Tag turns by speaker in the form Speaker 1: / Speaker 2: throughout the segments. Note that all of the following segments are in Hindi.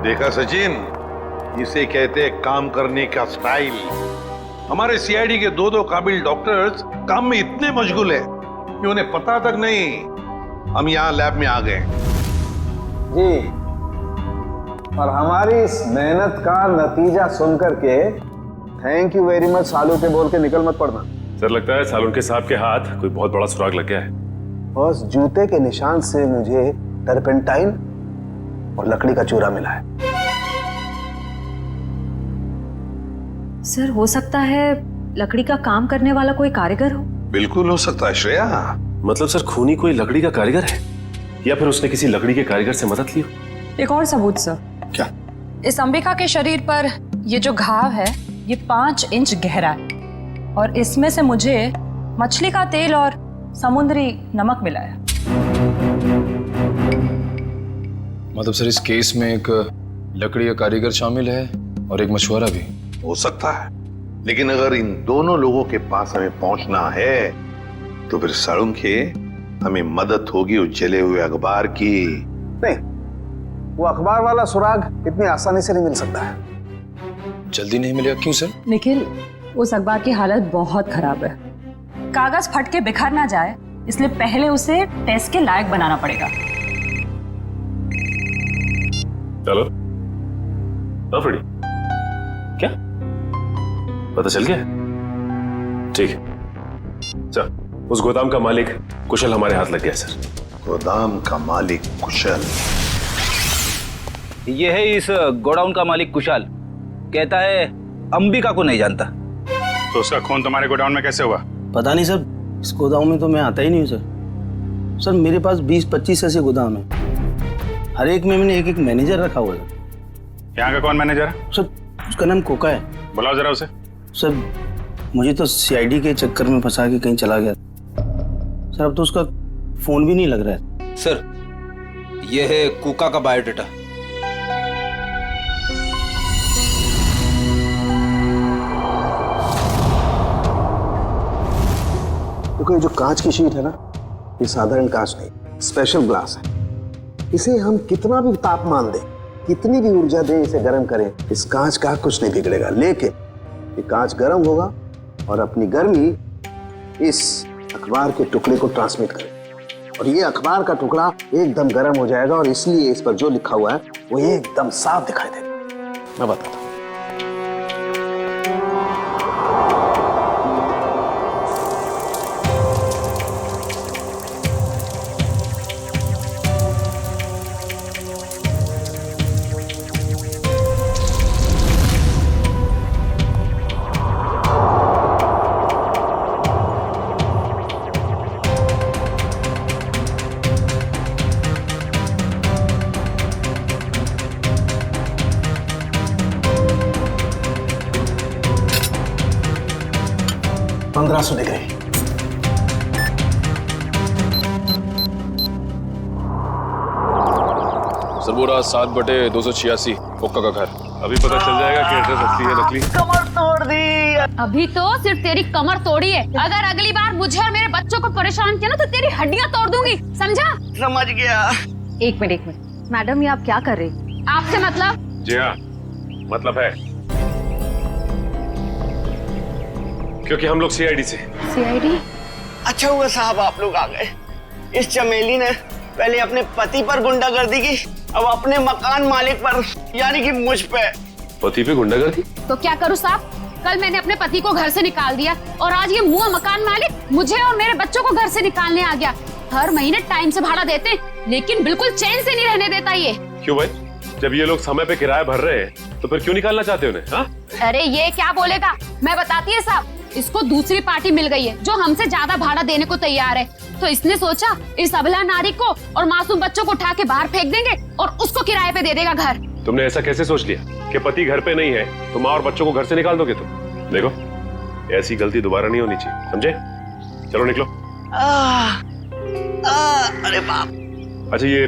Speaker 1: देखा सचिन, इसे कहते हैं काम करने का स्टाइल। हमारे सीआईडी के दो काबिल डॉक्टर्स काम में इतने मशगूल है कि उन्हें पता तक नहीं हम यहाँ लैब में आ गए।
Speaker 2: जी, और हमारी इस मेहनत का नतीजा सुनकर के थैंक यू वेरी मच सालू के बोल के निकल मत पड़ना।
Speaker 3: सर लगता है सालुंके साहब के हाथ कोई बहुत बड़ा सुराग लग गया है।
Speaker 2: बस जूते के निशान से मुझे टर्पेंटाइन और लकड़ी का चूरा मिला है।
Speaker 4: सर हो सकता है लकड़ी का काम करने वाला कोई कारीगर हो।
Speaker 1: बिल्कुल हो सकता है श्रेया।
Speaker 3: मतलब सर खूनी कोई लकड़ी का कारीगर है या फिर उसने किसी लकड़ी के कारीगर से मदद ली हो?
Speaker 4: एक और सबूत सर।
Speaker 1: क्या?
Speaker 4: इस अंबिका के शरीर पर ये जो घाव है ये 5 इंच गहरा है और इसमें से मुझे मछली का तेल और समुद्री नमक मिला है।
Speaker 5: मतलब सर इस केस में एक लकड़ी का कारीगर शामिल है और एक मशवरा भी
Speaker 1: हो सकता है, लेकिन अगर इन दोनों लोगों के पास हमें पहुंचना है तो फिर सालुंखे हमें मदद होगी उस जले हुए अखबार की।
Speaker 2: नहीं, वो अखबार वाला सुराग इतनी आसानी से नहीं मिल सकता है।
Speaker 5: जल्दी नहीं मिलेगा क्यों सर?
Speaker 4: निखिल, उस अखबार की हालत बहुत खराब है। कागज फट के बिखर ना जाए इसलिए पहले उसे टेस्ट के लायक बनाना पड़ेगा।
Speaker 3: चलो फ्रेडी, क्या पता चल गया? ठीक है, चल उस गोदाम का मालिक कुशल हमारे हाथ लग गया सर।
Speaker 1: गोदाम का मालिक कुशल?
Speaker 6: ये है इस गोडाउन का मालिक कुशाल। कहता है अंबिका को नहीं जानता।
Speaker 7: तो उसका खून तुम्हारे गोडाउन में कैसे हुआ?
Speaker 8: पता नहीं सर, इस गोदाम में तो मैं आता ही नहीं हूँ सर। सर मेरे पास 20-25 ऐसे गोदाम है, हर एक में मैंने एक मैनेजर रखा हुआ है।
Speaker 7: यहाँ का कौन मैनेजर है?
Speaker 8: सर उसका नाम कोका है।
Speaker 7: बुलाओ जरा उसे।
Speaker 8: सर मुझे तो सीआईडी के चक्कर में फंसा के कहीं चला गया सर, अब तो उसका फोन भी नहीं लग रहा है।
Speaker 6: सर ये है कुका का बायोडाटा।
Speaker 2: देखो ये जो कांच की शीट है ना, ये साधारण कांच नहीं, स्पेशल ग्लास है। इसे हम कितना भी तापमान दें, कितनी भी ऊर्जा दें, इसे गर्म करें, इस कांच का कुछ नहीं बिगड़ेगा। लेकिन ये कांच गर्म होगा और अपनी गर्मी इस अखबार के टुकड़े को ट्रांसमिट करेगा और ये अखबार का टुकड़ा एकदम गर्म हो जाएगा और इसलिए इस पर जो लिखा हुआ है वो एकदम साफ दिखाई देगा। मैं बताता हूँ। $1500 डिग्री।
Speaker 5: सर वो रहा 7/286 कोका का घर।
Speaker 3: अभी पता चल जाएगा कि एड्रेस असली है नकली।
Speaker 9: कमर तोड़ दी।
Speaker 10: अभी तो सिर्फ तेरी कमर तोड़ी है, अगर अगली बार मुझे और मेरे बच्चों को परेशान किया ना तो तेरी हड्डियां तोड़ दूंगी, समझा?
Speaker 9: समझ गया।
Speaker 10: एक मिनट मैडम, ये आप क्या कर रही? आपसे मतलब?
Speaker 3: जी हाँ, मतलब है, क्योंकि हम लोग सीआईडी से।
Speaker 10: सीआईडी?
Speaker 9: अच्छा हुआ साहब आप लोग आ गए। इस चमेली ने पहले अपने पति पर गुंडागर्दी की, अब अपने मकान मालिक पर, यानी कि मुझ पे।
Speaker 3: पति पे गुंडागर्दी?
Speaker 10: तो क्या करूँ साहब, कल मैंने अपने पति को घर से निकाल दिया और आज ये मुआ मकान मालिक मुझे और मेरे बच्चों को घर से निकालने आ गया। हर महीने टाइम से भाड़ा देते हैं लेकिन बिल्कुल चैन से नहीं रहने देता ये।
Speaker 3: क्यों भाई, जब ये लोग समय पे किराया भर रहे हैं तो फिर क्यों निकालना चाहते उन्हें? हाँ?
Speaker 10: अरे ये क्या बोलेगा, मैं बताती है साहब, इसको दूसरी पार्टी मिल गई है जो हमसे ज्यादा भाड़ा देने को तैयार है, तो इसने सोचा इस अबला नारी को और मासूम बच्चों को उठा के बाहर फेंक देंगे और उसको किराए पे दे देगा घर।
Speaker 3: तुमने ऐसा कैसे सोच लिया कि पति घर पे नहीं है तो माँ और बच्चों को घर से निकाल दोगे तुम? देखो ऐसी गलती दोबारा नहीं होनी चाहिए, समझे? चलो निकलो।
Speaker 9: अरे बाप।
Speaker 3: अच्छा ये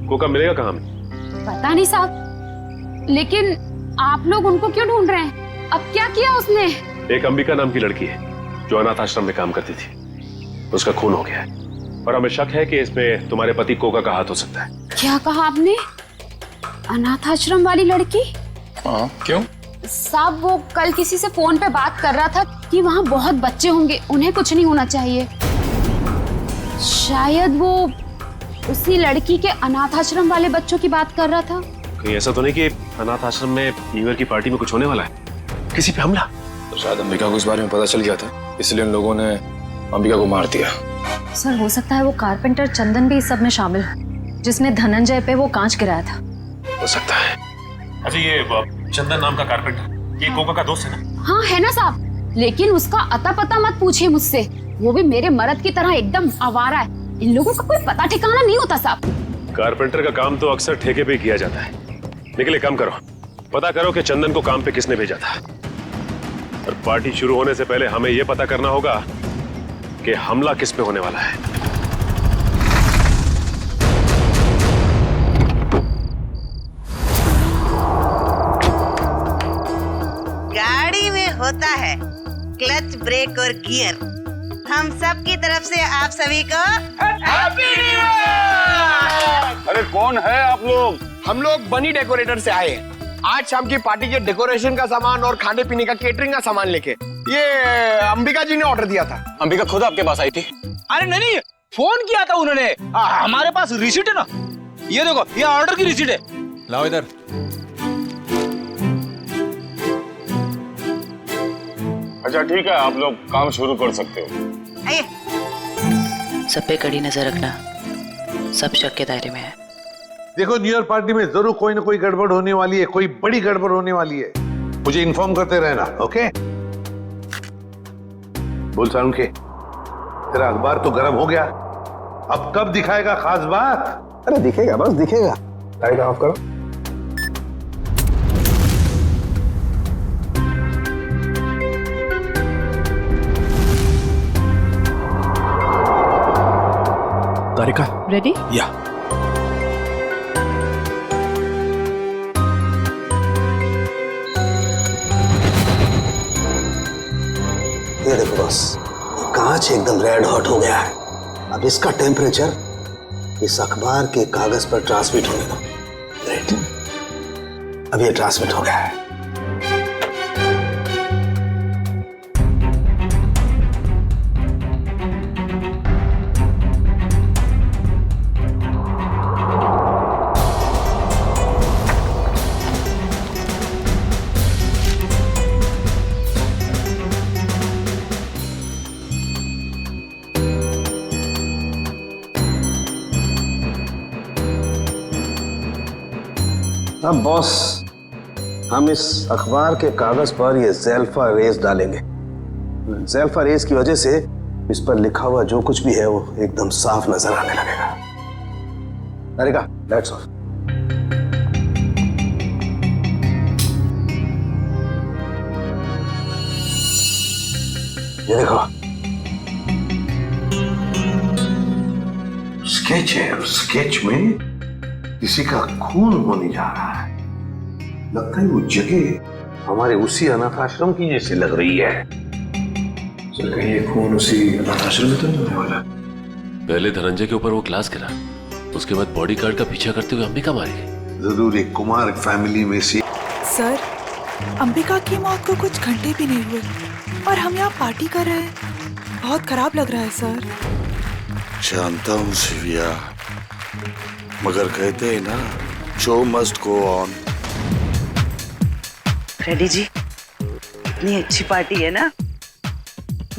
Speaker 3: कोका मिलेगा कहाँ?
Speaker 10: पता नहीं साहब, लेकिन आप लोग उनको क्यों ढूंढ रहे हैं? अब क्या किया उसने?
Speaker 3: एक अंबिका नाम की लड़की है जो अनाथ आश्रम में काम करती थी, उसका खून हो गया है और हमें शक है कि इसमें तुम्हारे पति कोका का हाथ हो सकता है।
Speaker 10: क्या कहा आपने? अनाथ आश्रम वाली लड़की?
Speaker 5: हाँ, क्यों?
Speaker 10: साहब वो कल किसी से फोन पे बात कर रहा था कि वहाँ बहुत बच्चे होंगे, उन्हें कुछ नहीं होना चाहिए। शायद वो उसी लड़की के अनाथ आश्रम वाले बच्चों की बात कर रहा था।
Speaker 3: कहीं ऐसा तो नहीं कि अनाथ आश्रम में न्यू ईयर की पार्टी में कुछ होने वाला है, किसी पे हमला?
Speaker 5: तो शायद अंबिका को इस बारे में पता चल गया था, इसलिए उन लोगों ने अंबिका को मार दिया।
Speaker 4: सर हो सकता है वो कारपेंटर चंदन भी इस सब में शामिल हो, जिसने धनंजय पे वो कांच गिराया था।
Speaker 3: हो सकता है। अच्छा ये चंदन नाम का कारपेंटर, ये कोका का दोस्त है ना?
Speaker 10: हाँ है ना साहब, लेकिन उसका अता पता मत पूछिए मुझसे, वो भी मेरे मर्द की तरह एकदम आवारा है। इन लोगों का कोई पता ठिकाना नहीं होता साहब।
Speaker 3: कारपेंटर का काम तो अक्सर ठेके पे किया जाता है, लेकिन एक काम करो, पता करो कि चंदन को काम पे किसने भेजा था। और पार्टी शुरू होने से पहले हमें यह पता करना होगा कि हमला किस पे होने वाला है।
Speaker 11: गाड़ी में होता है क्लच, ब्रेक और गियर। हम सब की तरफ से आप सभी को हैप्पी न्यू ईयर।
Speaker 9: अरे कौन है आप लोग?
Speaker 12: हम लोग बनी डेकोरेटर से आए हैं। आज शाम की पार्टी के डेकोरेशन का सामान और खाने पीने का केटरिंग का सामान लेके। ये अंबिका जी ने ऑर्डर दिया था।
Speaker 6: अंबिका खुद आपके पास आई थी?
Speaker 12: अरे नहीं, फोन किया था उन्होंने। हमारे पास रिसीट है ना, ये देखो, ये ऑर्डर की रिसीट है।
Speaker 5: लाओ इधर।
Speaker 7: अच्छा ठीक है, आप लोग काम शुरू कर सकते हो।
Speaker 11: आइए।
Speaker 13: सब पे कड़ी नजर रखना, सब शक के दायरे में है।
Speaker 1: देखो न्यू ईयर पार्टी में जरूर कोई ना कोई गड़बड़ होने वाली है, कोई बड़ी गड़बड़ होने वाली है। मुझे इन्फॉर्म करते रहना, ओके? बोल सारुण के, तेरा अखबार तो गर्म हो गया, अब कब दिखाएगा खास बात?
Speaker 2: अरे दिखेगा, बस दिखेगा। लाइट ऑफ करो।
Speaker 8: तारिका
Speaker 4: रेडी?
Speaker 8: या
Speaker 2: ये देखो बस, ये कांच एकदम रेड हॉट हो गया है। अब इसका टेम्परेचर इस अखबार के कागज पर ट्रांसमिट होने दो। ग्रेट, अब ये ट्रांसमिट हो गया है। अब बॉस, हम इस अखबार के कागज पर ये ज़ेल्फा रेस डालेंगे। ज़ेल्फा रेस की वजह से इस पर लिखा हुआ जो कुछ भी है वो एकदम साफ नजर आने लगेगा। तारिका, लाइट्स ऑफ। ये देखो, स्केच है और स्केच में किसी का खून होने जा रहा है। लगता है वो जगह हमारे उसी अनाथ आश्रम की जैसे लग रही है। चल, कहीं ये खून उसी अनाथ आश्रम में तो नहीं होने वाला?
Speaker 3: पहले धनंजय के ऊपर वो ग्लास गिरा, उसके बाद बॉडीगार्ड का पीछा करते हुए अंबिका मारी गई।
Speaker 1: जरूर एक कुमार फैमिली में से।
Speaker 14: सर, अंबिका की मौत को कुछ घंटे भी नहीं हुए और हम यहाँ पार्टी कर रहे हैं। बहुत खराब लग रहा है सर।
Speaker 15: जानता हूँ शिविया, मगर कहते हैं ना, show must go on.
Speaker 11: Reddy ji, इतनी अच्छी पार्टी है ना,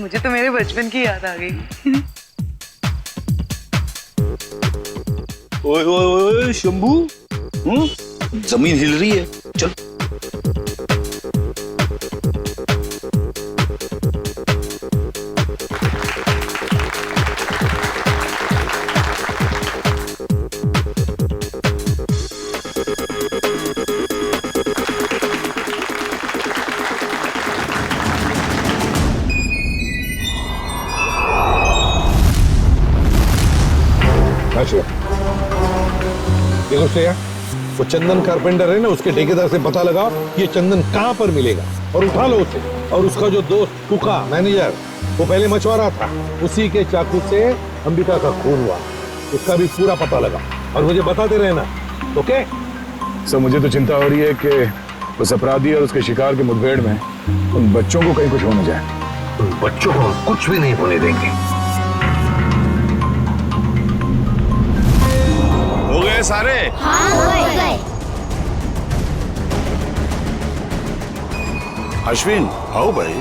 Speaker 11: मुझे तो मेरे बचपन की याद आ गई।
Speaker 6: ओए ओए ओए शंभू, जमीन हिल रही है, चल।
Speaker 1: देखो श्रेया, वो चंदन कारपेंटर है ना, उसके ठेकेदार से पता लगाओ ये चंदन कहाँ पर मिलेगा और उठा लो उसे। और उसका जो दोस्त कुका मैनेजर, वो पहले मछुआरा था, उसी के चाकू से अंबिका का खून हुआ, उसका भी पूरा पता लगा और मुझे बताते रहना, ओके?
Speaker 16: सर मुझे तो चिंता हो रही है कि उस अपराधी और उसके शिकार के मुठभेड़ में उन बच्चों को कहीं कुछ हो न जाए।
Speaker 1: उन बच्चों को हम कुछ भी नहीं होने देंगे।
Speaker 15: हो गए सारे?
Speaker 10: हाँ, हो गए।
Speaker 15: अश्विन आओ भाई।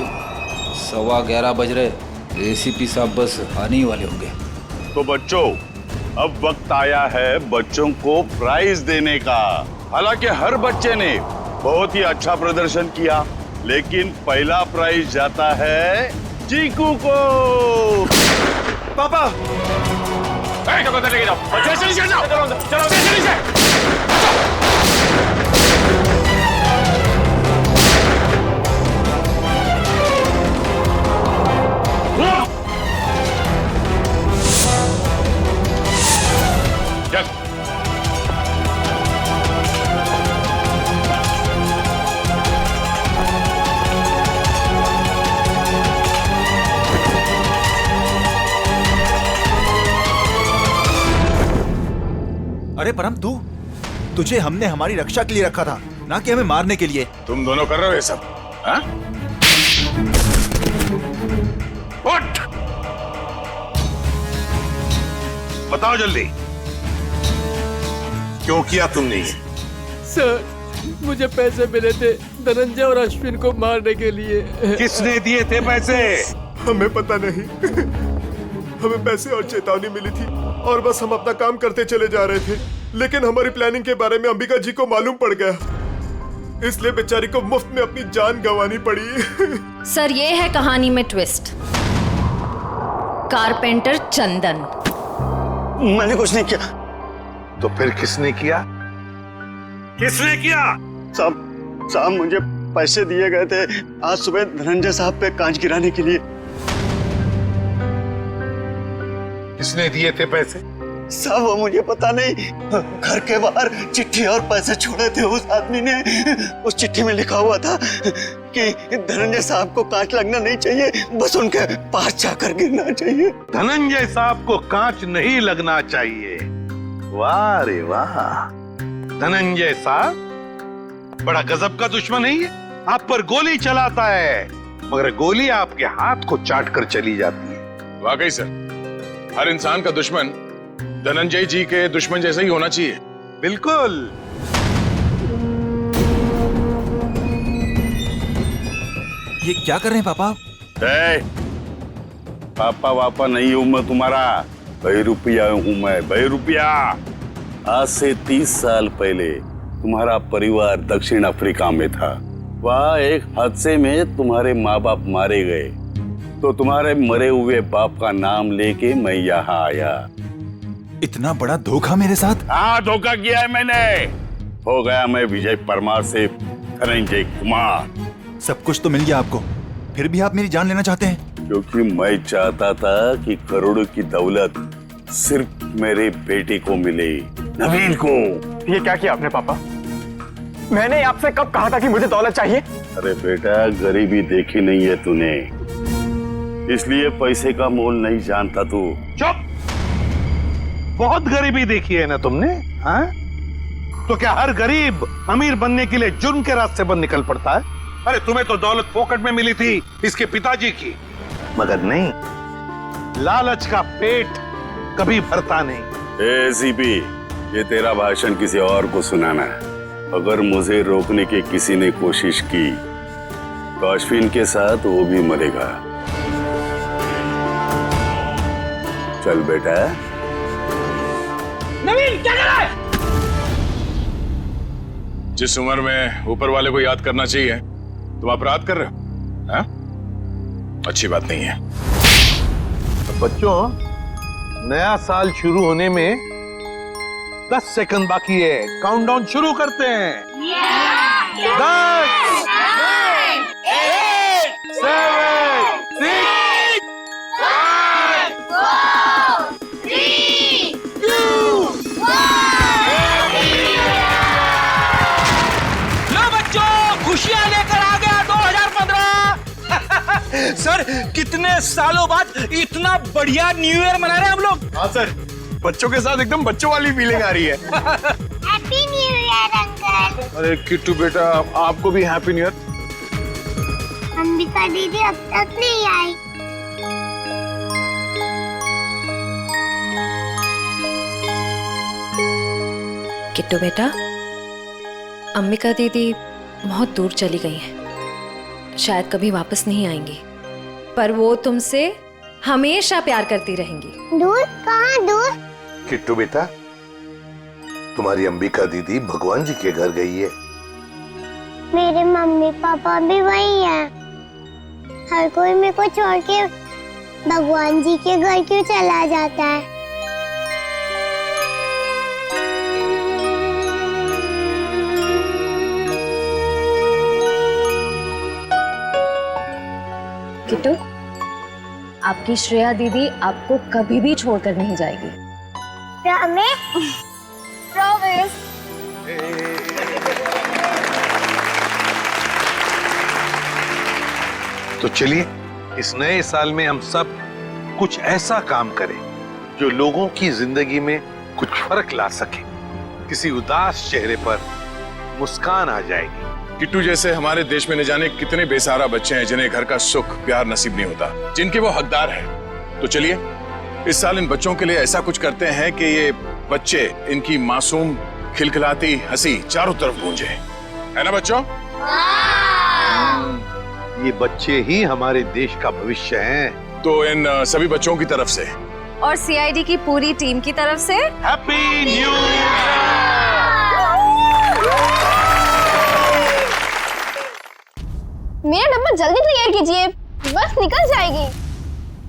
Speaker 6: 11:15 बज रहे, एसीपी साहब बस आने ही वाले होंगे।
Speaker 15: तो बच्चों, अब वक्त आया है बच्चों को प्राइज देने का। हालांकि हर बच्चे ने बहुत ही अच्छा प्रदर्शन किया, लेकिन पहला प्राइज जाता है चीकू को।
Speaker 3: पापा लेके जाओ, चलो
Speaker 6: अरे परम, तुझे हमने हमारी रक्षा के लिए रखा था, ना कि हमें मारने के लिए।
Speaker 3: तुम दोनों कर रहे हो ये सब? हाँ? उठ!
Speaker 1: बताओ जल्दी, क्यों किया तुमने ये?
Speaker 17: सर, मुझे पैसे मिले थे धनंजय और अश्विन को मारने के लिए।
Speaker 1: किसने दिए थे पैसे?
Speaker 16: हमें पता नहीं। हमें पैसे और चेतावनी मिली थी और बस हम अपना काम करते चले जा रहे थे, लेकिन हमारी प्लानिंग के बारे में अंबिका जी को मालूम पड़ गया, इसलिए बेचारी को मुफ्त में अपनी जान गंवानी पड़ी।
Speaker 4: सर, ये है कहानी में ट्विस्ट। कारपेंटर चंदन।
Speaker 9: मैंने कुछ नहीं किया।
Speaker 1: तो फिर किसने किया? किसने किया?
Speaker 9: साहब मुझे पैसे दिए गए थे आज सुबह धनंजय साहब पे कांच गिराने के लिए।
Speaker 1: किसने दिए थे पैसे?
Speaker 9: साहब वो मुझे पता नहीं, घर के बाहर चिट्ठी और पैसे छोड़े थे उस आदमी ने। उस चिट्ठी में लिखा हुआ था कि धनंजय साहब को कांच लगना नहीं चाहिए, बस उनके पास जाकर गिरना चाहिए।
Speaker 1: धनंजय साहब को कांच नहीं लगना चाहिए। वाह रे वाह, धनंजय साहब बड़ा गजब का दुश्मन है ये। आप पर गोली चलाता है, मगर गोली आपके हाथ को चाट कर चली जाती है।
Speaker 3: वाकई सर, हर इंसान का दुश्मन धनंजय जी के दुश्मन जैसा ही होना चाहिए।
Speaker 1: बिल्कुल।
Speaker 6: ये क्या कर रहे हैं पापा?
Speaker 15: पापा वापा नहीं हूं मैं तुम्हारा, बहरूपिया हूं मैं, बहरूपिया। आज से 30 साल पहले तुम्हारा परिवार दक्षिण अफ्रीका में था। वहाँ एक हादसे में तुम्हारे माँ बाप मारे गए, तो तुम्हारे मरे हुए बाप का नाम लेके मैं यहाँ आया।
Speaker 6: इतना बड़ा धोखा मेरे साथ?
Speaker 15: हाँ, धोखा किया है मैंने। हो गया मैं विजय परमार से धनंजय कुमार।
Speaker 6: सब कुछ तो मिल गया आपको, फिर भी आप मेरी जान लेना चाहते हैं?
Speaker 15: क्योंकि मैं चाहता था कि करोड़ों की दौलत सिर्फ मेरे बेटे को मिले, नवीन को।
Speaker 12: ये क्या किया आपने पापा? मैंने आपसे कब कहा था कि मुझे दौलत चाहिए?
Speaker 15: अरे बेटा, गरीबी देखी नहीं है तूने, इसलिए पैसे का मोल नहीं जानता तू।
Speaker 1: चुप! बहुत गरीबी देखी है ना तुमने? हाँ? तो क्या हर गरीब अमीर बनने के लिए जुर्म के रास्ते पर निकल पड़ता है? अरे तुम्हें तो दौलत पॉकेट में मिली थी इसके पिताजी की, मगर नहीं, लालच का पेट कभी भरता नहीं।
Speaker 15: एसीपी, ये तेरा भाषण किसी और को सुनाना है। अगर मुझे रोकने की किसी ने कोशिश की तो अश्विन के साथ वो भी मरेगा। चल बेटा।
Speaker 12: नवीन, क्या कर रहा है?
Speaker 3: जिस उम्र में ऊपर वाले को याद करना चाहिए तुम अपराध कर रहे हो, हाँ? अच्छी बात नहीं है।
Speaker 1: तो बच्चों, नया साल शुरू होने में 10 सेकंड बाकी है। काउंटडाउन शुरू करते हैं। 10, 9, 8, 7, 6, 5, 4, 3, 2, 1।
Speaker 12: लो बच्चों, खुशियां लेकर आ गया 2015। सर, कितने सालों बाद इतना बढ़िया न्यू ईयर मना रहे हैं हम लोग। हाँ सर, बच्चों के साथ एकदम बच्चों वाली फीलिंग आ रही है।
Speaker 11: Happy new year uncle.
Speaker 5: अरे किट्टू बेटा, आपको भी हैप्पी न्यू ईयर।
Speaker 18: अंबिका दीदी अब तक नहीं आई।
Speaker 19: किट्टू बेटा, अंबिका दीदी बहुत दूर चली गई हैं, शायद कभी वापस नहीं आएंगी, पर वो तुमसे हमेशा प्यार करती रहेंगी।
Speaker 18: दूर? कहाँ दूर?
Speaker 20: किट्टू बेटा, तुम्हारी अंबिका दीदी भगवान जी के घर गई है।
Speaker 18: मेरे मम्मी पापा भी वही हैं। हर कोई मेरे को छोड़ के भगवान जी के घर क्यों चला जाता है?
Speaker 4: किट्टू, आपकी श्रेया दीदी आपको कभी भी छोड़कर नहीं जाएगी।
Speaker 18: प्रॉमिस।
Speaker 1: तो चलिए इस नए साल में हम सब कुछ ऐसा काम करें जो लोगों की जिंदगी में कुछ फर्क ला सके। किसी उदास चेहरे पर मुस्कान आ जाएगी।
Speaker 5: किट्टू जैसे हमारे देश में न जाने कितने बेसहारा बच्चे हैं जिन्हें घर का सुख प्यार नसीब नहीं होता, जिनके वो हकदार हैं। तो चलिए इस साल इन बच्चों के लिए ऐसा कुछ करते हैं कि ये बच्चे, इनकी मासूम खिलखिलाती हंसी चारों तरफ गूंजे, है ना बच्चों?
Speaker 1: ये बच्चे ही हमारे देश का भविष्य हैं।
Speaker 5: तो इन सभी बच्चों की तरफ से
Speaker 19: और सीआईडी की पूरी टीम की तरफ से
Speaker 1: हैप्पी न्यू ईयर।
Speaker 10: मेरा डब्बा जल्दी तैयार कीजिए, बस निकल जाएगी।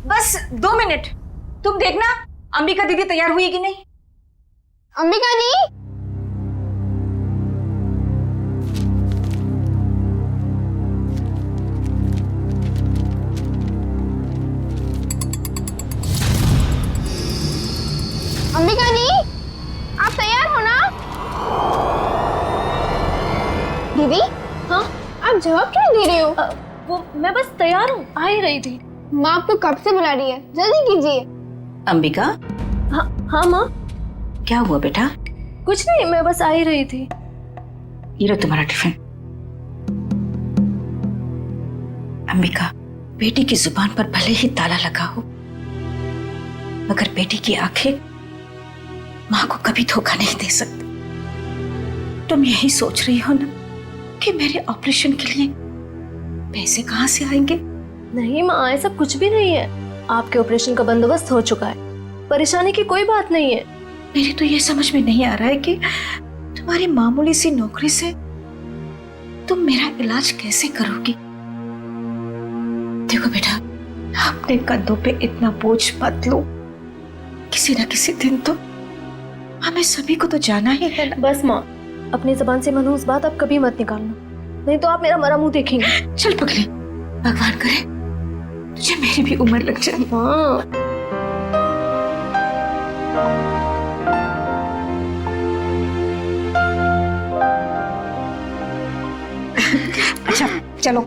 Speaker 4: बस 2 मिनट, तुम देखना अंबिका दीदी तैयार हुई कि नहीं।
Speaker 10: अंबिका दी, अंबिका दी, आप तैयार हो ना? दीदी, हाँ आप जवाब क्यों दे रहे हो?
Speaker 4: वो मैं बस तैयार हूँ, आ ही रही थी।
Speaker 10: माँ आपको कब से बुला रही है, जल्दी कीजिए।
Speaker 19: अंबिका।
Speaker 4: हाँ माँ।
Speaker 19: क्या हुआ बेटा?
Speaker 4: कुछ नहीं, मैं बस आ ही रही थी।
Speaker 19: ये लो तुम्हारा टिफिन। अंबिका, बेटी की जुबान पर भले ही ताला लगा हो, मगर बेटी की आंखें माँ को कभी धोखा नहीं दे सकती। तुम यही सोच रही हो ना कि मेरे ऑपरेशन के लिए पैसे कहाँ से आएंगे?
Speaker 4: नहीं माँ, ऐसा कुछ भी नहीं है। आपके ऑपरेशन का बंदोबस्त हो चुका है, परेशानी की कोई बात नहीं है।
Speaker 19: मेरी तो ये समझ में नहीं आ रहा है कि तुम्हारी मामूली सी नौकरी से तुम मेरा इलाज कैसे करोगी। देखो बेटा, अपने कंधों पे इतना बोझ मत लो, किसी ना किसी दिन तो हमें सभी को तो जाना ही है ना।
Speaker 4: बस माँ, अपनी जबान से मनहूस बात अब कभी मत निकालना, नहीं तो आप मेरा मरा मुंह देखेंगे।
Speaker 19: चल पगली, भगवान करे तुझे मेरी भी उम्र लग जाए।
Speaker 4: हाँ।
Speaker 19: अच्छा चलो,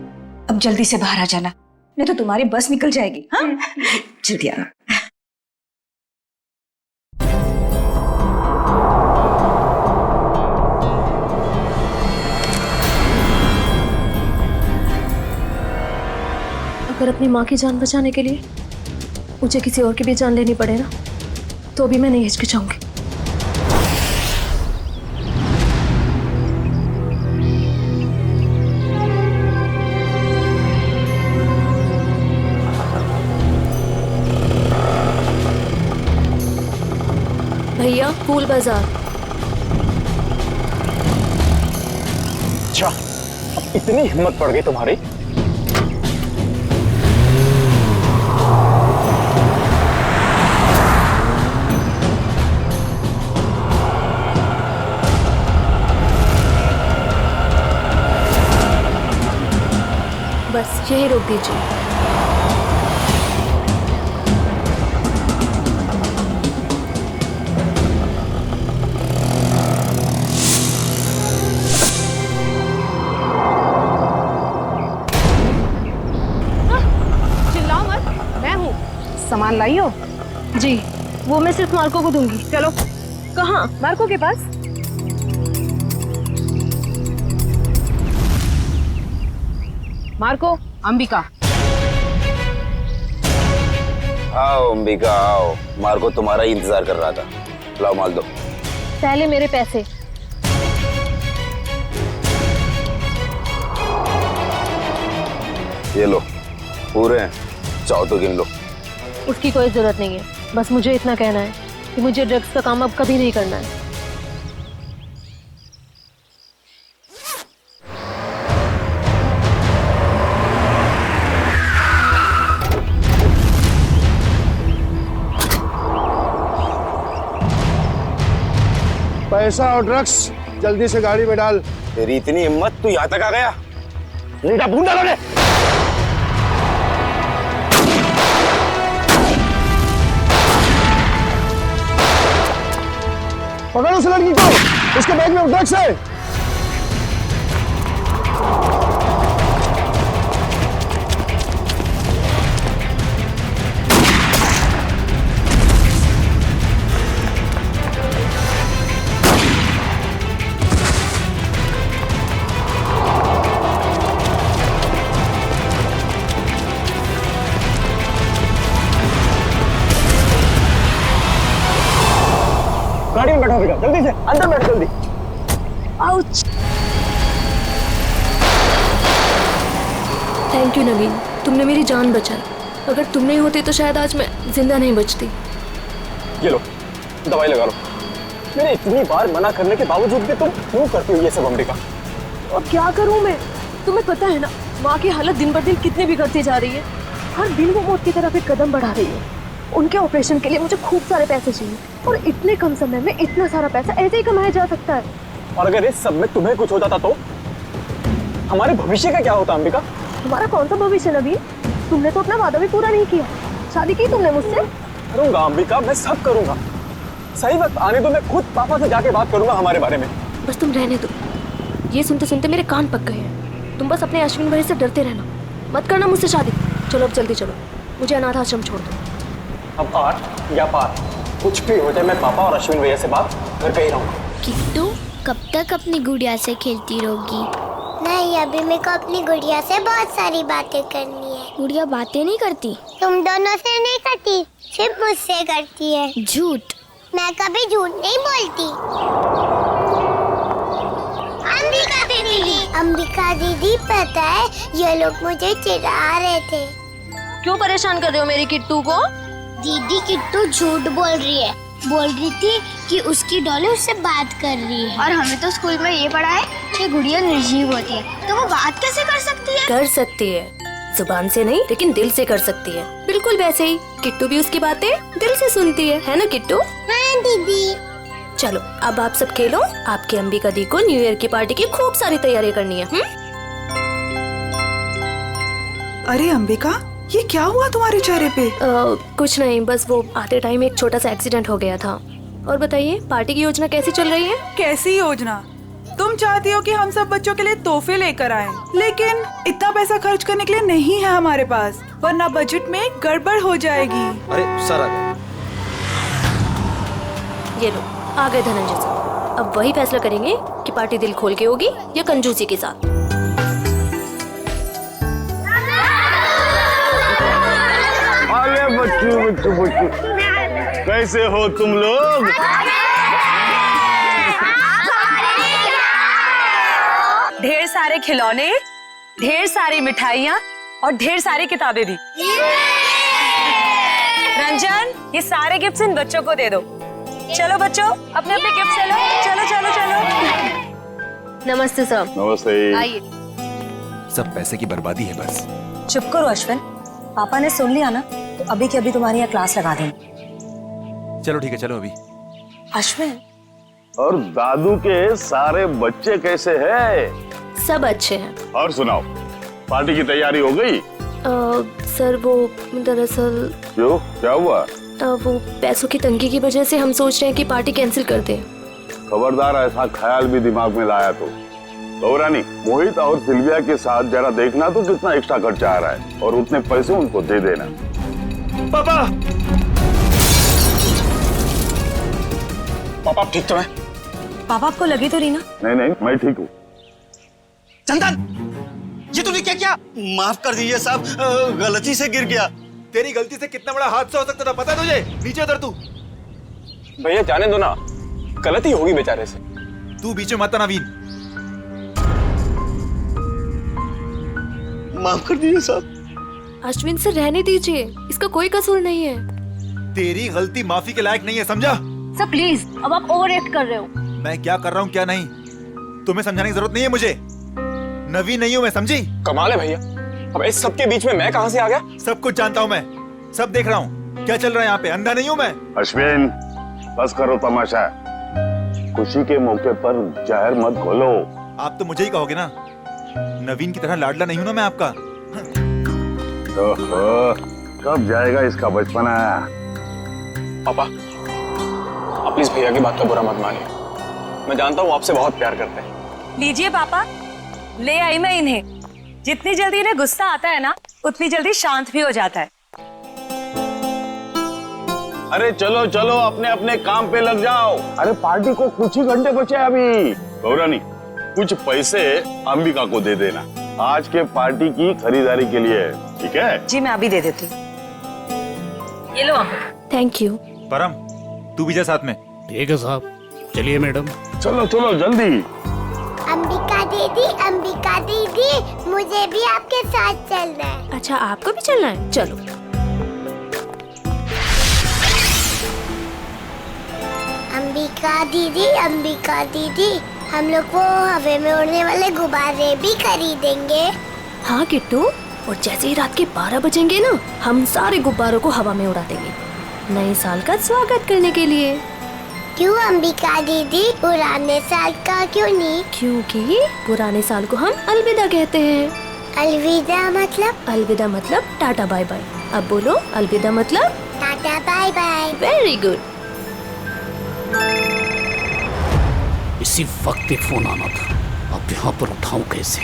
Speaker 19: अब जल्दी से बाहर आ जाना, नहीं तो तुम्हारी बस निकल जाएगी। हाँ जल्दी आना।
Speaker 4: अगर अपनी माँ की जान बचाने के लिए मुझे किसी और की भी जान लेनी पड़े ना, तो भी मैं नहीं हिचकिचाऊंगी। भैया, फूल बाजार।
Speaker 12: अच्छा, अब इतनी हिम्मत पड़ गई तुम्हारी?
Speaker 4: बस यही रोक दीजिए।
Speaker 10: चिल्लाओ मत, मैं हूँ। सामान लाई हो?
Speaker 4: जी, वो मैं सिर्फ मार्को को दूंगी।
Speaker 10: चलो।
Speaker 4: कहाँ? मार्को के पास?
Speaker 10: मार्को, अंबिका।
Speaker 8: आओ अंबिका आओ, मार्को तुम्हारा ही इंतजार कर रहा था। लाओ माल दो।
Speaker 10: पहले मेरे पैसे।
Speaker 8: ये लो, पूरे हैं, चाहो तो गिन लो।
Speaker 21: उसकी कोई जरूरत नहीं है, बस मुझे इतना कहना है कि मुझे ड्रग्स का काम अब कभी नहीं करना है।
Speaker 12: पैसा और ड्रग्स जल्दी से गाड़ी में डाल।
Speaker 8: तेरी इतनी हिम्मत, तू यहाँ तक आ गया? नीटा बूंदा लगे।
Speaker 12: पकड़ उस लड़की को, उसके बैग में ड्रग्स है। गाड़ी में बैठो बेटा, जल्दी से अंदर बैठ जल्दी।
Speaker 21: आउच। थैंक यू नवीन, तुमने मेरी जान बचाई। अगर तुम नहीं होते तो शायद आज मैं जिंदा नहीं बचती।
Speaker 8: ये लो, दवाई लगा लो। मैंने इतनी बार मना करने के बावजूद भी तुम क्यों करती हो ये सब अंबिका?
Speaker 21: अब क्या करूं मैं? तुम्हें पता है ना, माँ की हालत दिन ब दिन कितनी बिगड़ती जा रही है। हर दिन वो मौत की तरफ एक कदम बढ़ा रही है। उनके ऑपरेशन के लिए मुझे खूब सारे पैसे चाहिए, और इतने कम समय में इतना सारा पैसा ऐसे ही कमाया जा सकता है।
Speaker 8: और अगर इस सब में तुम्हें कुछ हो जाता तो हमारे भविष्य का क्या होता अंबिका?
Speaker 21: हमारा कौन सा भविष्य नवीन? तुमने तो अपना वादा भी पूरा नहीं किया। शादी की तुमने मुझसे?
Speaker 8: करूंगा अंबिका, मैं सब करूंगा। सही वक्त आने दो, मैं खुद पापा से जाके बात करूंगा हमारे बारे में।
Speaker 21: बस तुम रहने दो। ये सुनते सुनते मेरे कान पक गए हैं। तुम बस अपने अश्विन भाई से डरते रहना, मत करना मुझसे शादी। चलो अब जल्दी चलो, मुझे अनाथ आश्रम छोड़ दो।
Speaker 8: अब आर या पार, कुछ भी हो जाए, मैं पापा और अश्विन भैया से बात करके ही रहूंगा।
Speaker 18: किट्टू, कब तक अपनी गुड़िया से खेलती रहोगी? नहीं, अभी मेरे को अपनी गुड़िया से बहुत सारी बातें करनी है। गुड़िया बातें नहीं करती? तुम दोनों से नहीं करती, सिर्फ मुझसे करती है। झूठ। मैं कभी झूठ नहीं बोलती। अंबिका दीदी, पता है ये लोग मुझे चिढ़ा रहे थे।
Speaker 21: क्यों परेशान कर रहे हो मेरी किट्टू को?
Speaker 18: दीदी, किट्टू झूठ बोल रही है। बोल रही थी कि उसकी डॉली उससे बात कर रही है। और हमें तो स्कूल में ये पढ़ा है कि गुड़िया निर्जीव होती है, तो वो बात कैसे कर सकती है?
Speaker 21: कर सकती है, जुबान से नहीं लेकिन दिल से कर सकती है। बिल्कुल वैसे ही किट्टू भी उसकी बातें दिल से सुनती है ना किट्टू?
Speaker 18: हाँ दीदी।
Speaker 21: चलो अब आप सब खेलो। आपकी अंबिका दी को न्यू ईयर की पार्टी की खूब सारी तैयारी करनी है।
Speaker 14: अरे अंबिका, ये क्या हुआ तुम्हारे चेहरे पे?
Speaker 21: कुछ नहीं, बस वो आते टाइम एक छोटा सा एक्सीडेंट हो गया था। और बताइए, पार्टी की योजना कैसी चल रही है?
Speaker 14: कैसी योजना? तुम चाहती हो कि हम सब बच्चों के लिए तोहफे लेकर आएं, लेकिन इतना पैसा खर्च करने के लिए नहीं है हमारे पास, वरना बजट में गड़बड़ हो जाएगी।
Speaker 6: अरे सर,
Speaker 21: ये लो, आ गए धनंजय सर। अब वही फैसला करेंगे कि पार्टी दिल खोल के होगी या कंजूसी के साथ।
Speaker 15: अरे बच्चू, कैसे हो तुम लोग?
Speaker 4: ढेर सारे खिलौने, ढेर सारी मिठाइयाँ और ढेर सारी किताबें भी। रंजन, ये सारे गिफ्ट्स इन बच्चों को दे दो। चलो बच्चों, अपने अपने गिफ्ट ले लो। चलो चलो चलो।
Speaker 21: नमस्ते सर।
Speaker 15: नमस्ते।
Speaker 21: आइए।
Speaker 6: सब पैसे की बर्बादी है बस।
Speaker 4: चुप करो अश्विन, पापा ने सुन लिया ना तो अभी के अभी तुम्हारी यहाँ क्लास लगा देंगे।
Speaker 6: चलो ठीक है, चलो अभी।
Speaker 4: अश्विन,
Speaker 15: और दादू के सारे बच्चे कैसे हैं?
Speaker 21: सब अच्छे हैं।
Speaker 15: और सुनाओ, पार्टी की तैयारी हो गई?
Speaker 21: सर वो दरअसल
Speaker 15: क्यों, क्या हुआ?
Speaker 21: वो पैसों की तंगी की वजह से हम सोच रहे हैं कि पार्टी कैंसिल कर दें।
Speaker 15: खबरदार ऐसा ख्याल भी दिमाग में लाया तो गौरानी, मोहित और सिल्विया के साथ जरा देखना तो कितना एक्स्ट्रा खर्चा आ रहा है, और उतने पैसे उनको दे देना।
Speaker 8: पापा, पापा ठीक तो है?
Speaker 4: पापा आपको लगी तो रही ना?
Speaker 15: नहीं नहीं, मैं ठीक हूँ।
Speaker 8: चंदन,
Speaker 9: ये तूने क्या किया? माफ कर दीजिए साहब, गलती से गिर गया।
Speaker 6: तेरी गलती से कितना बड़ा हादसा हो सकता था पता है तुझे? नीचे उतर तू।
Speaker 3: भैया जाने दो ना, गलती होगी बेचारे से।
Speaker 6: तू बीच में मत आना नवीन।
Speaker 9: माफ कर दीजिए साहब।
Speaker 21: अश्विन से रहने दीजिए, इसका कोई कसूर नहीं है।
Speaker 6: तेरी गलती माफी के लायक नहीं है, समझा?
Speaker 21: सर प्लीज, अब आप ओवर एक्ट कर रहे हो।
Speaker 6: मैं क्या कर रहा हूँ क्या नहीं, तुम्हें समझाने की जरूरत नहीं है मुझे। नवीन नहीं हूँ मैं, समझी?
Speaker 3: कमाल है भैया, अब इस सब के बीच में मैं कहां से आ गया?
Speaker 6: सब कुछ जानता हूँ मैं, सब देख रहा हूँ क्या चल रहा है यहाँ पे। अंधा नहीं हूँ मैं।
Speaker 15: अश्विन बस करो तमाशा, खुशी के मौके पर जहर मत घोलो।
Speaker 6: आप तो मुझे ही कहोगे ना, नवीन की तरह लाडला नहीं हूँ ना मैं आपका।
Speaker 15: ओहो, कब जाएगा इसका बचपना?
Speaker 3: पापा आप प्लीज भैया की बात का बुरा मत मानिए, मैं जानता हूँ आपसे बहुत प्यार करते हैं।
Speaker 4: लीजिए पापा, ले आई मैं इन्हें। जितनी जल्दी इन्हें गुस्सा आता है ना, उतनी जल्दी शांत भी हो जाता है।
Speaker 15: अरे चलो चलो अपने अपने काम पे लग जाओ। अरे पार्टी को कुछ ही घंटे बचे अभी। गौरानी कुछ पैसे अंबिका को दे देना आज के पार्टी की खरीदारी के लिए, ठीक है?
Speaker 4: जी मैं अभी दे देती हूँ। ये लो अंबिका।
Speaker 21: Thank you.
Speaker 6: परम तू भी जा साथ में।
Speaker 17: ठीक है साहब, चलिए मैडम।
Speaker 15: चलो चलो जल्दी।
Speaker 18: अंबिका दीदी, मुझे भी आपके साथ चलना है।
Speaker 21: अच्छा आपको भी चलना है, चलो।
Speaker 18: अंबिका दीदी, हम लोग वो हवा में उड़ने वाले गुब्बारे भी खरीदेंगे।
Speaker 21: हाँ किट्टू, और जैसे ही रात के 12 बजेंगे ना, हम सारे गुब्बारों को हवा में उड़ा देंगे, नए साल का स्वागत करने के लिए।
Speaker 18: क्यों अंबिका दीदी, पुराने साल का क्यों नहीं?
Speaker 21: क्योंकि पुराने साल को हम अलविदा कहते हैं।
Speaker 18: अलविदा मतलब?
Speaker 21: अलविदा मतलब टाटा बाय बाय। अब बोलो अलविदा मतलब?
Speaker 18: Tata bye bye.
Speaker 21: Very good.
Speaker 17: इसी वक्त एक फोन आना था, अब यहाँ पर उठाऊं कैसे?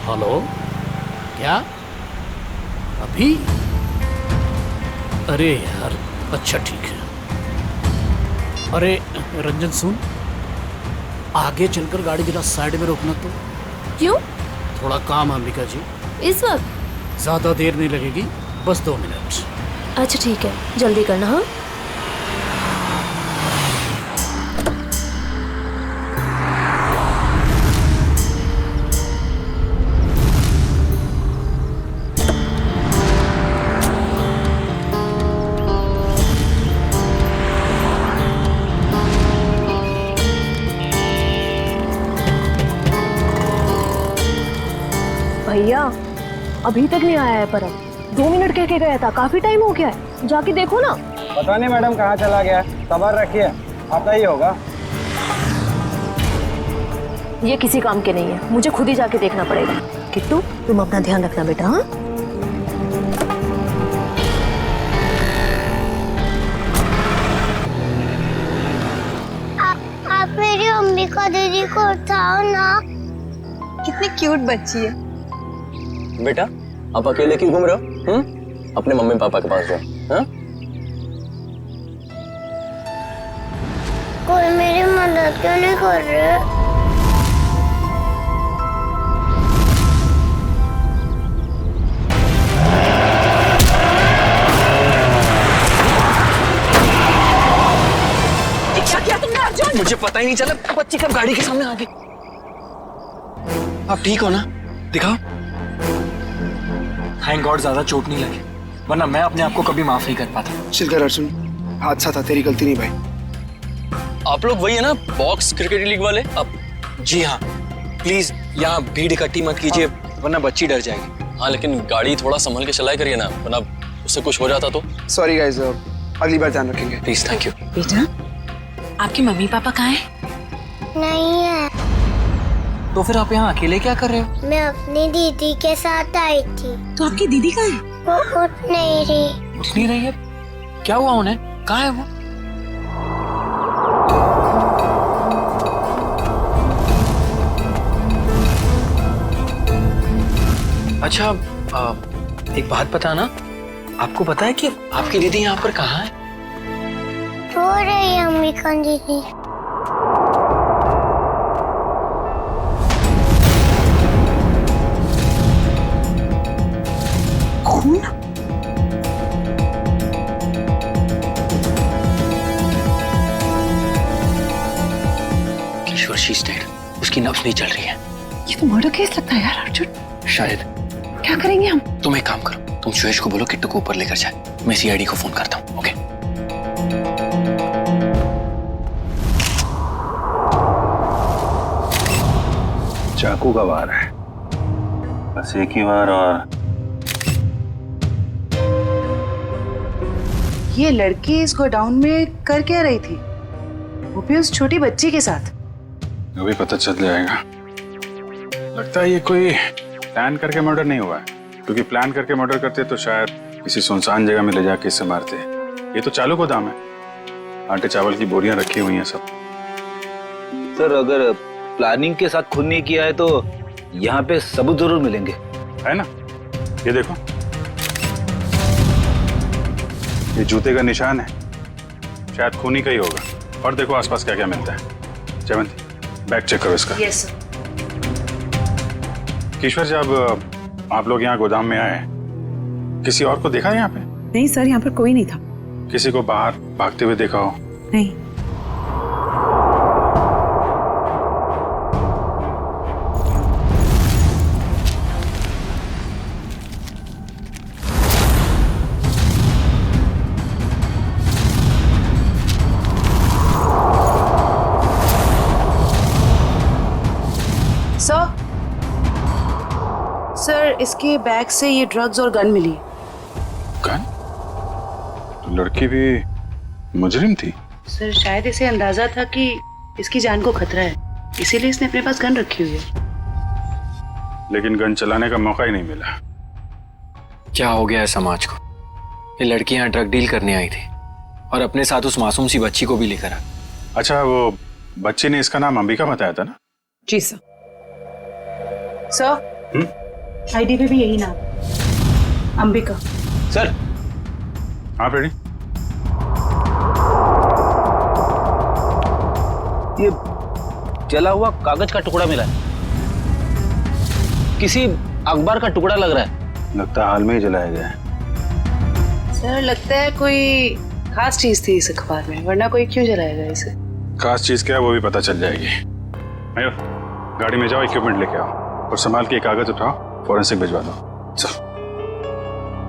Speaker 17: हेलो, क्या अभी? अरे यार, अच्छा ठीक है। अरे रंजन सुन, आगे चलकर गाड़ी जरा साइड में रोकना तो।
Speaker 21: क्यों?
Speaker 17: थोड़ा काम है अंबिका जी।
Speaker 21: इस वक्त?
Speaker 17: ज्यादा देर नहीं लगेगी, बस 2 मिनट।
Speaker 21: अच्छा ठीक है, जल्दी करना। हाँ भैया, अभी तक नहीं आया है परम। 2 मिनट कह के गया था, काफी टाइम हो गया है, जाके देखो ना।
Speaker 7: पता नहीं मैडम कहाँ चला गया, सबर रखिए, आता ही होगा।
Speaker 21: ये किसी काम के नहीं है, मुझे खुद ही जाके देखना पड़ेगा। किट्टू तुम अपना ध्यान रखना बेटा। हाँ
Speaker 18: आप मेरी अंबिका दीदी को उठाओ ना।
Speaker 4: कितनी क्यूट बच्ची है।
Speaker 3: बेटा आप अकेले क्यों घूम रहे हो? अपने मम्मी पापा के पास जाओ। हाँ?
Speaker 18: कोई मेरी मदद क्यों नहीं कर रहे?
Speaker 4: क्या किया तुमने अर्जुन?
Speaker 12: मुझे पता ही नहीं चला बच्ची कब गाड़ी के सामने आ गई। आप ठीक हो ना? दिखाओ। थैंक गॉड ज्यादा चोट नहीं लगी, वरना मैं अपने आप को कभी माफ नहीं कर पाता।
Speaker 7: चिल कर अर्जुन, हादसा था, तेरी गलती नहीं भाई।
Speaker 12: आप लोग वही है ना बॉक्स क्रिकेट लीग वाले? अब जी हाँ, प्लीज यहाँ भीड़ इकट्ठी मत कीजिए, वरना बच्ची डर जाएगी। हाँ लेकिन गाड़ी थोड़ा संभल के चलाया करिए ना, वरना उससे कुछ हो जाता तो।
Speaker 7: सॉरी गाइस, अगली बार ध्यान रखेंगे।
Speaker 12: Please, thank you.
Speaker 13: बेटा आपके मम्मी पापा कहाँ हैं?
Speaker 18: नहीं है।
Speaker 12: तो फिर आप यहाँ अकेले क्या कर रहे हो?
Speaker 18: मैं अपनी दीदी के साथ आई थी।
Speaker 13: तो आपकी दीदी कहाँ है?
Speaker 18: वो उठ नहीं रही।
Speaker 12: उठ नहीं रही है? क्या हुआ उन्हें? कहाँ है वो? अच्छा एक बात बताना, आपको पता है कि आपकी दीदी यहाँ पर कहाँ है?
Speaker 18: रो रही है अंबिका दीदी।
Speaker 21: खून?
Speaker 12: किशोर शी इज डेड। उसकी नब्ज नहीं चल रही है।
Speaker 21: ये तो मर्डर केस लगता है यार अर्जुन।
Speaker 12: शायद।
Speaker 21: क्या करेंगे हम?
Speaker 12: तुम एक काम करो, तुम सुयश को बोलो किट्टू को ऊपर लेकर जाए। मैं सीआईडी को फोन करता हूँ। ओके?
Speaker 15: चाकू का वार है, बस एक ही बार। और
Speaker 21: ये लड़की इस गोडाउन में कर क्या रही थी, वो भी उस छोटी बच्ची के साथ?
Speaker 2: अभी पता चल जाएगा। लगता है ये कोई प्लान करके मर्डर नहीं हुआ है, क्योंकि प्लान करके मर्डर करते तो शायद किसी सुनसान जगह में ले जाके इससे मारते। ये तो चालू गोदाम है, आटे चावल की बोरियां रखी हुई हैं सब।
Speaker 6: सर अगर प्लानिंग के साथ खून नहीं किया है तो यहाँ पे सबूत जरूर मिलेंगे,
Speaker 2: है ना? ये देखो, ये जूते का निशान है, शायद खूनी का ही होगा। और देखो आसपास क्या क्या मिलता है। जयवंती, बैग चेक करो इसका।
Speaker 21: Yes sir.
Speaker 2: किशोर, जब आप लोग यहाँ गोदाम में आए, किसी और को देखा यहाँ पे?
Speaker 21: नहीं सर, यहाँ पर कोई नहीं था।
Speaker 2: किसी को बाहर भागते हुए देखा हो?
Speaker 21: नहीं। सर, इसके बैग से ये ड्रग्स और गन मिली।
Speaker 2: गन? तो लड़की भी मुजरिम थी?
Speaker 21: सर शायद इसे अंदाजा था कि इसकी जान को खतरा है, इसीलिए इसने अपने पास गन रखी हुई है।
Speaker 2: लेकिन गन चलाने का मौका ही नहीं मिला।
Speaker 12: क्या हो गया है समाज को? ये लड़की यहाँ ड्रग डील करने आई थी और अपने साथ उस मासूम सी बच्ची को भी लेकर आ।
Speaker 2: अच्छा, वो बच्ची ने इसका नाम अंबिका बताया था ना?
Speaker 21: जी सर। सर, आईडी पे भी यही नाम, अंबिका।
Speaker 6: सर।
Speaker 2: हाँ रेडी।
Speaker 6: ये जला हुआ कागज का टुकड़ा मिला है, किसी अखबार का टुकड़ा लग रहा है।
Speaker 2: लगता है हाल में ही जलाया गया है।
Speaker 21: सर लगता है कोई खास चीज थी इस अखबार में, वरना कोई क्यों जलाएगा इसे? खास
Speaker 2: चीज क्या है वो भी पता चल जाएगी। आयो, गाड़ी में जाओ, इक्विपमेंट लेके आओ और संभाल के कागज उठाओ, फॉरेंसिक भिजवा दो।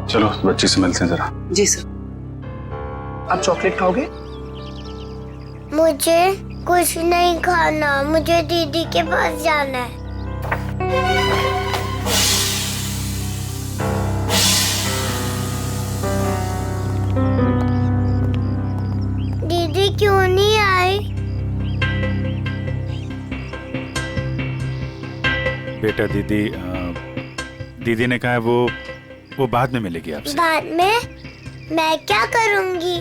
Speaker 2: चलो बच्ची से मिलते हैं जरा।
Speaker 21: जी सर। आप चॉकलेट खाओगे?
Speaker 18: मुझे कुछ नहीं खाना, मुझे दीदी के पास जाना है। दीदी क्यों नहीं आई?
Speaker 2: बेटा दीदी ने कहा है वो बाद में मिलेगी आपसे।
Speaker 18: बाद में? मैं क्या करूंगी?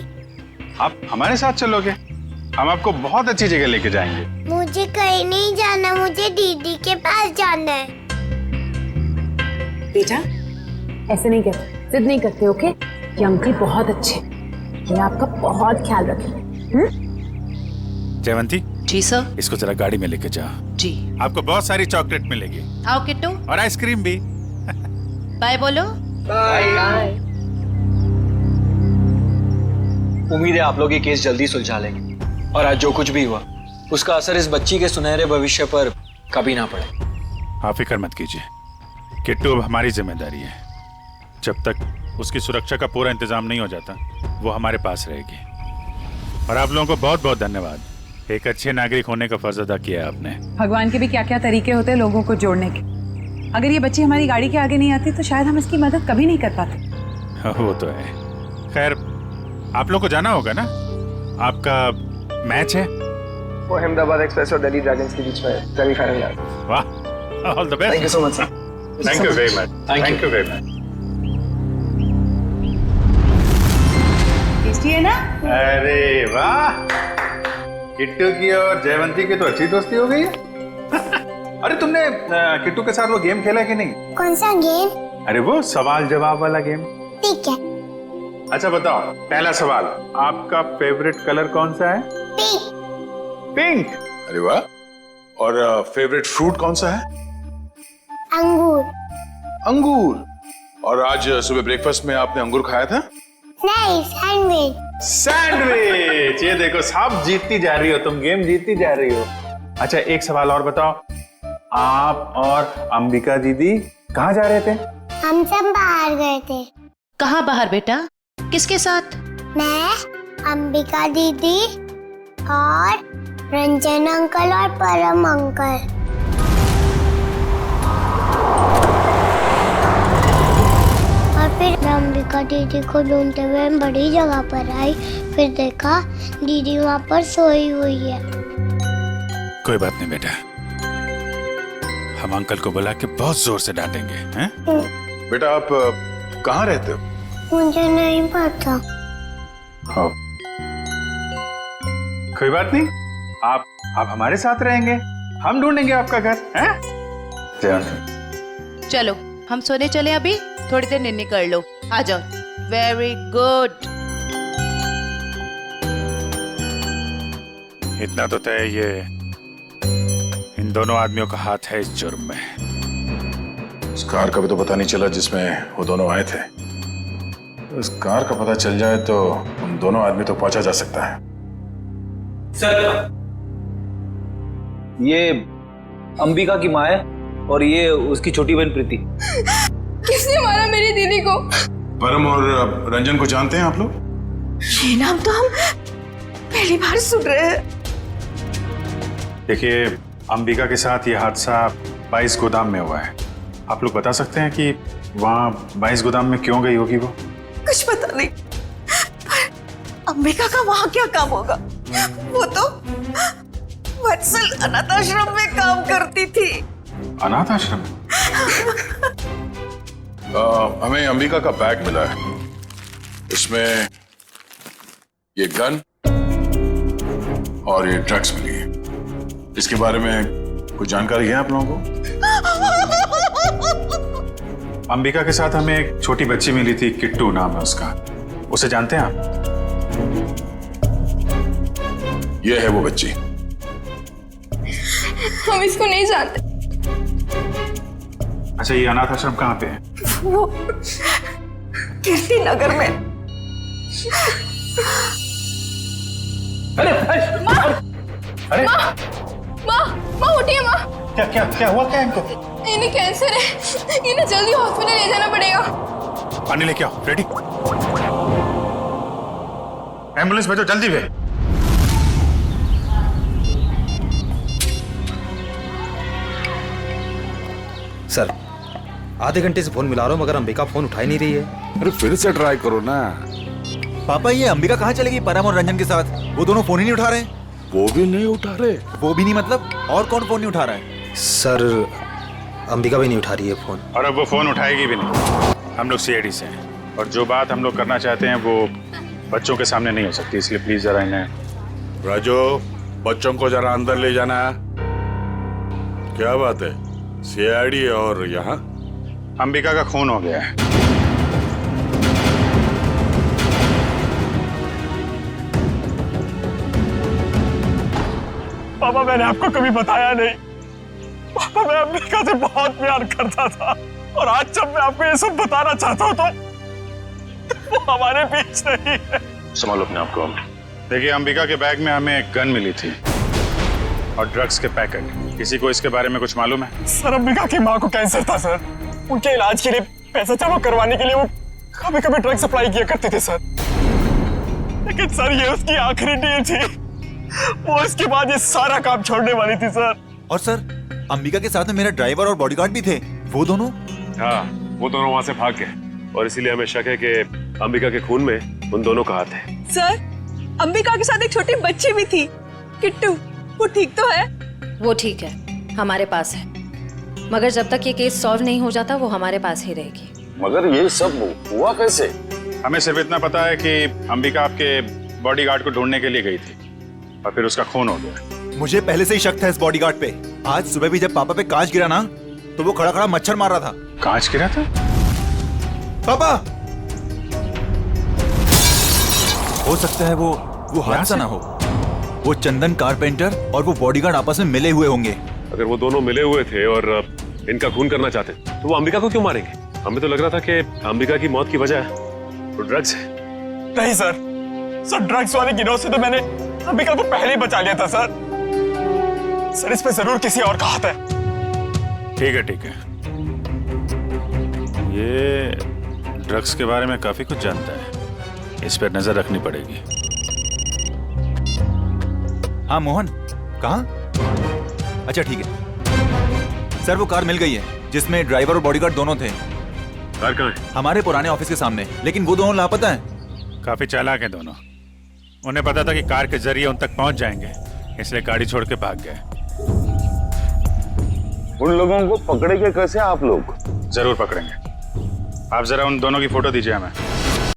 Speaker 2: आप हमारे साथ चलोगे, हम आपको बहुत अच्छी जगह लेके जाएंगे।
Speaker 18: मुझे कहीं नहीं जाना, मुझे दीदी के पास जाना है।
Speaker 21: बेटा ऐसे नहीं करते, जिद नहीं करते, ओके? ये अंकल बहुत अच्छे, ये आपका बहुत ख्याल रखेंगे।
Speaker 2: जयवंती।
Speaker 21: जी सर।
Speaker 2: इसको जरा गाड़ी में लेके जाओ।
Speaker 21: जी।
Speaker 2: आपको बहुत सारी चॉकलेट मिलेगी।
Speaker 21: आओ किट्टू।
Speaker 2: और आइसक्रीम भी।
Speaker 21: बाय बोलो।
Speaker 12: बाय। उम्मीद है आप लोग ये केस जल्दी सुलझा लेंगे और आज जो कुछ भी हुआ उसका असर इस बच्ची के सुनहरे भविष्य पर कभी ना पड़े।
Speaker 2: आप फिक्र मत कीजिए, किट्टू अब हमारी जिम्मेदारी है। जब तक उसकी सुरक्षा का पूरा इंतजाम नहीं हो जाता वो हमारे पास रहेगी। और आप लोगों को बहुत बहुत धन्यवाद, एक अच्छे नागरिक होने का फर्ज अदा किया आपने।
Speaker 4: भगवान के भी क्या क्या तरीके होते हैं लोगों को जोड़ने के। अगर ये बच्ची हमारी गाड़ी के आगे नहीं आती तो शायद हम इसकी मदद कभी नहीं कर पाते।
Speaker 2: वो तो है। खैर आप लोग को जाना होगा ना, आपका मैच है।
Speaker 7: वो अहमदाबाद एक्सप्रेस और दिल्ली ड्रैगन्स के बीच में सेमीफाइनल है।
Speaker 2: वाह, all the best.
Speaker 7: Thank you so much sir.
Speaker 2: Thank you very much. Thank you very much.
Speaker 21: Tasty है ना?
Speaker 2: अरे वाह, किट्टू की और जयवंती की तो अच्छी दोस्ती हो गई है। अरे तुमने किट्टू के साथ वो गेम खेला कि नहीं?
Speaker 18: कौन सा गेम?
Speaker 2: अरे वो सवाल जवाब वाला गेम।
Speaker 18: ठीक है।
Speaker 2: अच्छा बताओ, पहला सवाल, आपका फेवरेट कलर कौन सा है?
Speaker 18: पिंक।
Speaker 2: पिंक।
Speaker 5: अरे वाह। और फेवरेट फ्रूट कौन सा है?
Speaker 18: अंगूर।
Speaker 5: अंगूर। और आज सुबह ब्रेकफास्ट में आपने अंगूर खाया था?
Speaker 18: नहीं, सैंडविच।
Speaker 2: सैंडविच। ये देखो साहब, जीतती जा रही हो तुम, गेम जीतती जा रही हो। अच्छा एक सवाल और बताओ, आप और अंबिका दीदी कहाँ जा रहे थे?
Speaker 18: हम सब बाहर गए थे।
Speaker 13: कहाँ बाहर बेटा? किसके साथ?
Speaker 18: मैं, अंबिका दीदी और रंजन अंकल और परम अंकल। और फिर अंबिका दीदी को ढूंढते हुए बड़ी जगह पर आई, फिर देखा दीदी वहाँ पर सोई हुई है।
Speaker 2: कोई बात नहीं बेटा, हम अंकल को बुला के बहुत जोर से डांटेंगे, हैं?
Speaker 5: बेटा आप कहाँ रहते हो?
Speaker 18: मुझे नहीं पता।
Speaker 2: हाँ। कोई बात नहीं, आप हमारे साथ रहेंगे, हम ढूंढेंगे आपका घर, हैं?
Speaker 13: चलो हम सोने चले, अभी थोड़ी देर निन्नी कर लो, आ जाओ। Very good.
Speaker 2: इतना तो तय, ये इन दोनों आदमियों का हाथ है इस जुर्म में।
Speaker 5: उस कार का भी तो पता नहीं चला जिसमें वो दोनों आए थे। उस कार का पता चल जाए तो उन दोनों आदमी तो पहुंचा जा सकता है।
Speaker 16: सर, ये अंबिका की माँ है और ये उसकी छोटी बहन प्रीति।
Speaker 21: किसने मारा मेरी दीदी को?
Speaker 5: परम और रंजन को जानते हैं आप लोग?
Speaker 21: ये नाम तो हम पहली बार सुन रहे हैं।
Speaker 2: देखिए, अंबिका के साथ ये हादसा 22 गोदाम में हुआ है। आप लोग बता सकते हैं कि वहाँ 22 गोदाम में क्यों गई होगी वो?
Speaker 21: कुछ पता नहीं, पर अंबिका का वहाँ क्या काम होगा? वो तो वत्सल अनाथ आश्रम में काम करती थी।
Speaker 2: अनाथ आश्रम?
Speaker 5: हमें अंबिका का बैग मिला है, इसमें ये गन और ये ड्रग्स मिली है। इसके बारे में कुछ जानकारी है आप लोगों को?
Speaker 2: अंबिका के साथ हमें एक छोटी बच्ची मिली थी, किट्टू नाम है उसका, उसे जानते हैं आप?
Speaker 5: ये है वो बच्ची।
Speaker 21: हम इसको नहीं जानते।
Speaker 2: अच्छा, ये अनाथ आश्रम कहाँ पे है?
Speaker 21: वो कीर्ति नगर में।
Speaker 2: अरे
Speaker 21: अरे माँ उठिए माँ।
Speaker 2: क्या हुआ क्या इनको?
Speaker 21: इन्हें कैंसर है, इन्हें जल्दी हॉस्पिटल ले जाना पड़ेगा।
Speaker 2: पानी लेके आओ, रेडी? एम्बुलेंस भेजो जल्दी भेज।
Speaker 6: सर, आधे घंटे से फोन मिला रहा हूँ मगर अंबिका फोन उठा ही नहीं रही है।
Speaker 15: अरे फिर से ट्राई करो ना।
Speaker 6: पापा, ये अंबिका कहाँ चलेगी परम और रंजन के साथ? वो दोनों फोन ही नहीं उठा रहे।
Speaker 15: वो भी नहीं उठा रहे?
Speaker 6: वो भी नहीं मतलब? और कौन फोन नहीं उठा रहा है?
Speaker 22: सर, अंबिका भी नहीं उठा रही है फोन।
Speaker 2: और अब वो फोन उठाएगी भी नहीं। हम लोग सीआईडी से हैं और जो बात हम लोग करना चाहते हैं वो बच्चों के सामने नहीं हो सकती, इसलिए प्लीज जरा इन्हें।
Speaker 15: राजू, बच्चों को जरा अंदर ले जाना। क्या बात है? सीआईडी और यहाँ
Speaker 2: अंबिका का खून हो गया है।
Speaker 3: पापा, मैंने आपको कभी बताया नहीं। पापा, मैं अंबिका से बहुत प्यार करता था और आज जब मैं आपको ये सब बताना चाहता हूँ तो वो हमारे बीच नहीं है।
Speaker 2: संभालो अपने आप को। देखिए, अंबिका के बैग में हमें एक गन मिली थी और ड्रग्स के पैकेट। किसी को इसके बारे में कुछ मालूम है?
Speaker 3: सर, अंबिका की माँ को कैंसर था सर। उनके इलाज के लिए पैसा जमा करवाने के लिए वो कभी कभी ड्रग सप्लाई किया करते थे सर। लेकिन सर, ये उसकी आखिरी डील थी। वो इसके बाद ये सारा काम छोड़ने वाली थी सर।
Speaker 6: और सर, अंबिका के साथ में मेरा ड्राइवर और बॉडीगार्ड भी थे, वो दोनों?
Speaker 3: हाँ, वो दोनों वहाँ से भाग गए और इसीलिए हमें शक है कि अंबिका के खून में उन दोनों का हाथ है।
Speaker 21: सर, अंबिका के साथ एक छोटी बच्ची भी थी, किट्टू। वो ठीक तो है?
Speaker 4: वो ठीक है, हमारे पास है, मगर जब तक ये केस सॉल्व नहीं हो जाता वो हमारे पास ही रहेगी।
Speaker 15: मगर ये सब हुआ कैसे?
Speaker 2: हमें सिर्फ इतना पता है कि अंबिका आपके बॉडीगार्ड को ढूंढने के लिए गई थी और फिर उसका खून हो गया।
Speaker 6: मुझे पहले से ही शक था इस बॉडीगार्ड पे। आज सुबह भी जब पापा पे कांच गिरा ना, तो वो खड़ा खड़ा मच्छर मार रहा था।
Speaker 2: कांच गिरा था?
Speaker 6: पापा, हो सकता है वो हादसा ना हो। वो चंदन कारपेंटर और वो बॉडीगार्ड आपस में मिले हुए होंगे।
Speaker 3: अगर वो दोनों मिले हुए थे और इनका खून करना चाहते तो वो अंबिका को क्यों मारेंगे? हमें तो लग रहा था कि अंबिका की मौत की वजह तो ड्रग्स है।
Speaker 12: नहीं सर ड्रग्स वाले गिरोह से तो मैंने अंबिका को पहले ही बचा लिया था सर इस पे जरूर किसी और का हाथ है।
Speaker 2: ठीक है। ये ड्रग्स के बारे में काफी कुछ जानता है, इस पर नजर रखनी पड़ेगी।
Speaker 6: हाँ मोहन, कहाँ? अच्छा ठीक है सर, वो कार मिल गई है जिसमें ड्राइवर और बॉडीगार्ड दोनों थे।
Speaker 3: कार कहाँ है?
Speaker 6: हमारे पुराने ऑफिस के सामने, लेकिन वो दोनों लापता हैं।
Speaker 2: काफी चालाक हैं दोनों। उन्हें पता था कि कार के जरिए उन तक पहुंच जाएंगे, इसलिए गाड़ी छोड़ के भाग गए।
Speaker 15: उन लोगों को पकड़ेंगे कैसे आप लोग?
Speaker 2: जरूर पकड़ेंगे। आप जरा उन दोनों की फोटो दीजिए हमें।